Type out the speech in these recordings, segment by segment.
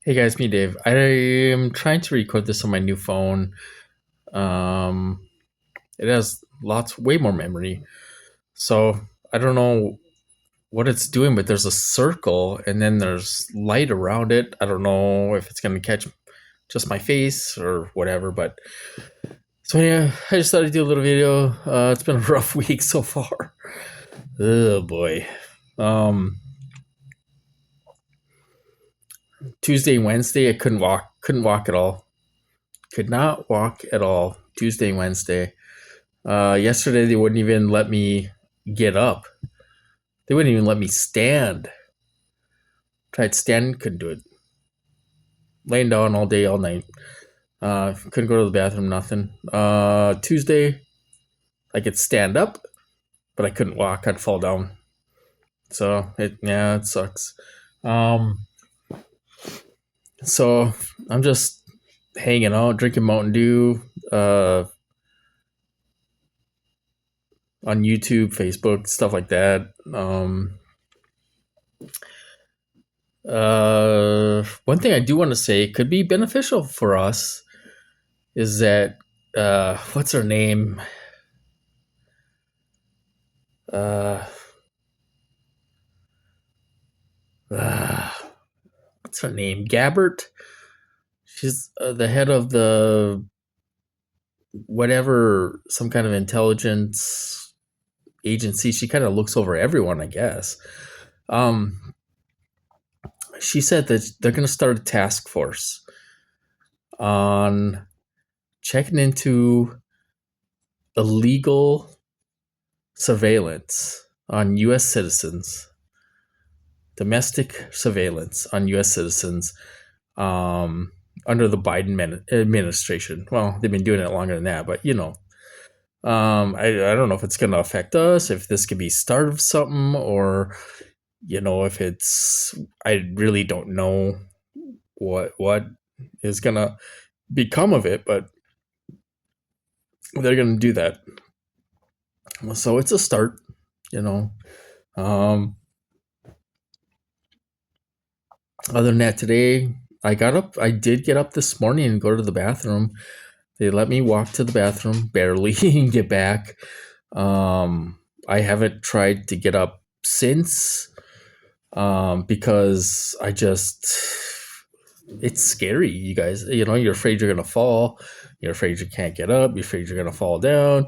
Hey guys, me Dave. I am trying to record this on my new phone. Um, it has way more memory. So I don't know what it's doing, but there's a circle and then there's light around it. I don't know if it's gonna catch just my face or whatever. But so yeah, I just thought I'd do a little video. It's been a rough week so far. Oh boy. Um, Tuesday and Wednesday, I couldn't walk. Couldn't walk at all. Could not walk at all. Tuesday and Wednesday. Yesterday, they wouldn't even let me get up. They wouldn't even let me stand. Tried standing, couldn't do it. Laying down all day, all night. Couldn't go to the bathroom, nothing. Tuesday, I could stand up, but I couldn't walk. I'd fall down. So it sucks. Um, so I'm just hanging out, drinking Mountain Dew, on YouTube, Facebook, stuff like that. One thing I do want to say could be beneficial for us is that what's her name? Uh, uh, what's her name? Gabbert. She's the head of the whatever, some kind of intelligence agency. She kind of looks over everyone, I guess. Um, she said that they're going to start a task force on checking into illegal surveillance on U.S. citizens, domestic surveillance on U.S. citizens um, under the Biden administration. Well, they've been doing it longer than that, but I don't know if it's going to affect us, if this could be start of something, or if it's. I really don't know what is going to become of it, but they're going to do that. So it's a start, you know. Um, Other than that, today I got up. I did get up this morning and go to the bathroom. They let me walk to the bathroom barely and get back. I haven't tried to get up since because it's scary, you guys. You're afraid you're gonna fall. You're afraid you can't get up. You're afraid you're gonna fall down.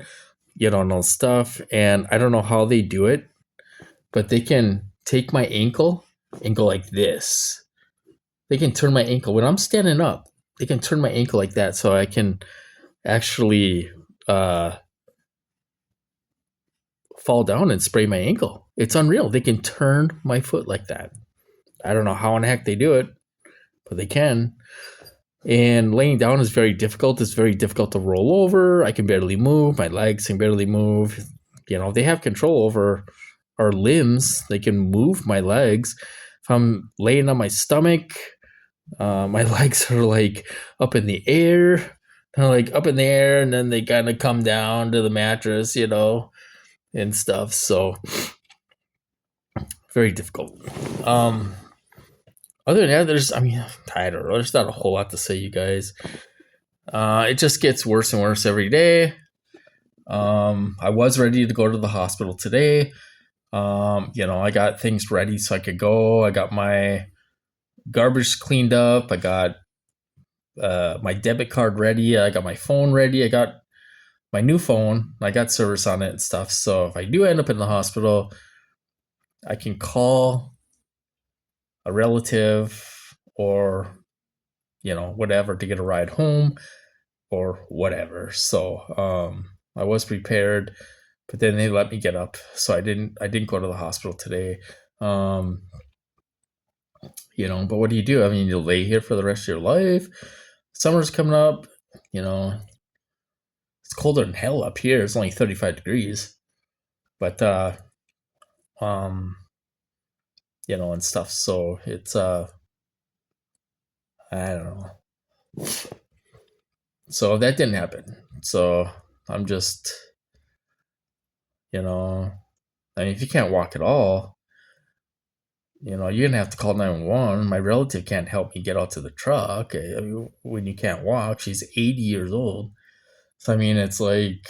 You don't know stuff, and I don't know how they do it, but they can take my ankle and go like this. They can turn my ankle when I'm standing up. They can turn my ankle like that, so I can actually uh, fall down and sprain my ankle. It's unreal. They can turn my foot like that. I don't know how in the heck they do it, but they can. And laying down is very difficult. It's very difficult to roll over. I can barely move. My legs can barely move. They have control over our limbs. They can move my legs. If I'm laying on my stomach, my legs are like up in the air, kind of like up in the air, and then they kind of come down to the mattress, and stuff. So very difficult. Um, Other than that, I don't know. There's not a whole lot to say, you guys. It just gets worse and worse every day. I was ready to go to the hospital today. I got things ready so I could go. I got my garbage cleaned up. I got my debit card ready. I got my phone ready. I got my new phone. I got service on it and stuff. So if I do end up in the hospital, I can call a relative or whatever to get a ride home or whatever. So I was prepared, but then they let me get up, so I didn't go to the hospital today. Um, but what do you do? I mean, you lay here for the rest of your life. Summer's coming up. You know, it's colder than hell up here. It's only 35 degrees, but um, and stuff. So it's I don't know. So that didn't happen. So I'm just, I mean, if you can't walk at all, You know, you're gonna have to call 911. My relative can't help me get out to the truck. I mean, when you can't walk, she's 80 years old. So I mean, it's like,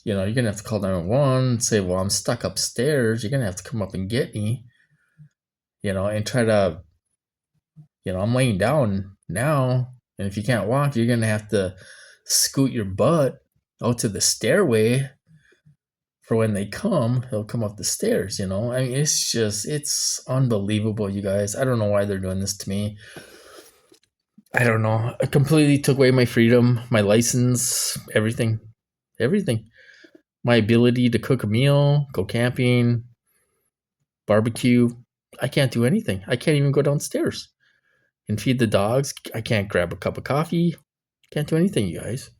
you know, you're gonna have to call 911 and say, well, I'm stuck upstairs. You're gonna have to come up and get me, you know, and try to, you know, I'm laying down now. And if you can't walk, you're gonna have to scoot your butt out to the stairway for when they come, they'll come up the stairs, you know? I mean, it's just, it's unbelievable, you guys. I don't know why they're doing this to me. I don't know. It completely took away my freedom, my license, everything. Everything. My ability to cook a meal, go camping, barbecue. I can't do anything. I can't even go downstairs and feed the dogs. I can't grab a cup of coffee. Can't do anything, you guys.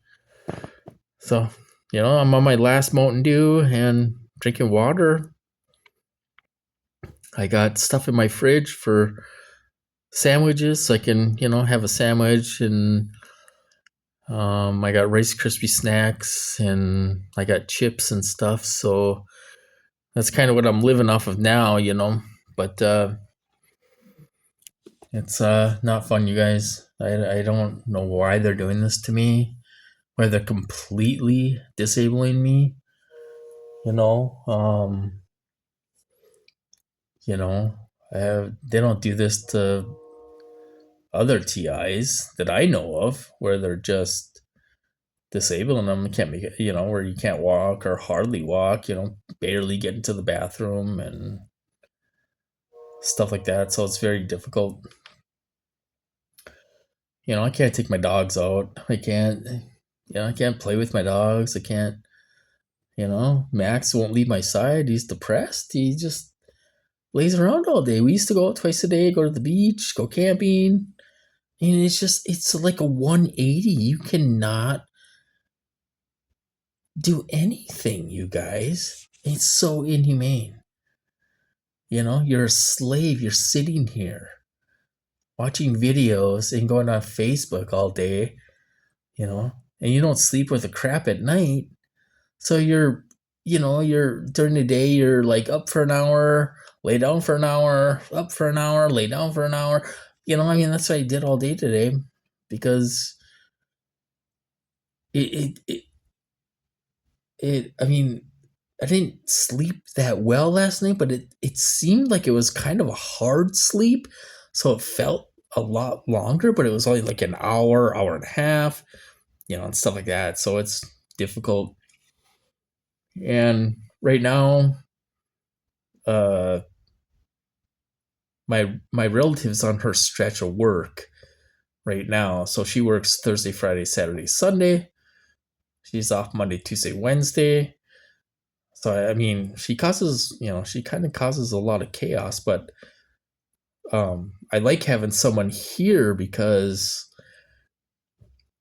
So, you know, I'm on my last Mountain Dew and drinking water. I got stuff in my fridge for sandwiches, so I can, you know, have a sandwich, and I got Rice Krispie snacks, and I got chips and stuff. So that's kind of what I'm living off of now, you know. But it's not fun, you guys. I don't know why they're doing this to me, why they're completely disabling me, you know. You know, they don't do this to other TIs that I know of, where they're just disabling them. You can't make it, you know, where you can't walk or hardly walk, you know, barely get into the bathroom and stuff like that. So it's very difficult. You know, I can't take my dogs out. I can't, you know, I can't play with my dogs. I can't, you know, Max won't leave my side. He's depressed. He just lays around all day. We used to go out twice a day, go to the beach, go camping. And it's just, it's like a 180. You cannot do anything, you guys. It's so inhumane. You know, you're a slave. You're sitting here watching videos and going on Facebook all day, you know, and you don't sleep with a crap at night. So you're, you know, you're during the day, you're like up for an hour, lay down for an hour, up for an hour, lay down for an hour. You know, I mean, that's what I did all day today, because I mean, I didn't sleep that well last night, but it seemed like it was kind of a hard sleep. So it felt a lot longer, but it was only like an hour, hour and a half, you know, and stuff like that. So it's difficult. And right now, uh, my relative's on her stretch of work right now. So she works Thursday, Friday, Saturday, Sunday. She's off Monday, Tuesday, Wednesday. So I mean, she causes, you know, she kind of causes a lot of chaos, but I like having someone here because,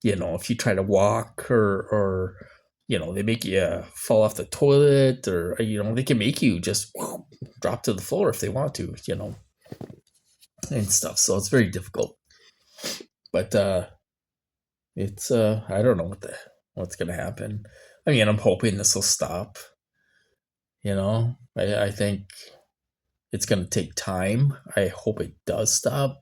you know, if you try to walk, or you know, they make you fall off the toilet, or you know, they can make you just drop to the floor if they want to, you know, and stuff. So it's very difficult. But it's I don't know what's gonna happen. I mean, I'm hoping this will stop. You know, I think it's gonna take time. I hope it does stop.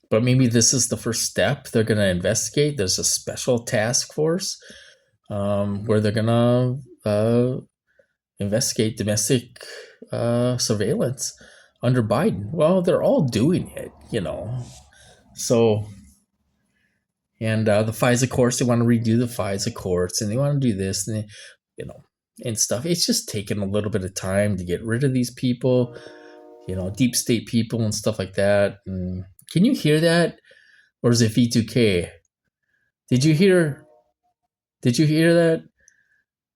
But maybe this is the first step. They're going to investigate. There's a special task force where they're going to investigate domestic surveillance under Biden. Well, they're all doing it, you know. So, and the FISA courts, they want to redo the FISA courts, and they want to do this, and you know, and stuff. It's just taking a little bit of time to get rid of these people, you know, deep state people and stuff like that. And can you hear that? Or is it V2K? Did you hear that?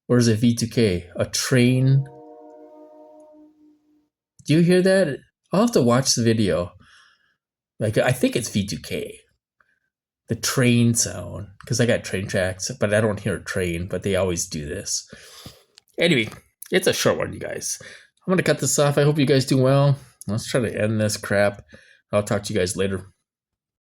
Or is it V2K? A train? Do you hear that? I'll have to watch the video. Like, I think it's V2K. The train sound. Because I got train tracks, but I don't hear a train, but they always do this. Anyway, it's a short one, you guys. I'm going to cut this off. I hope you guys do well. Let's try to end this crap. I'll talk to you guys later.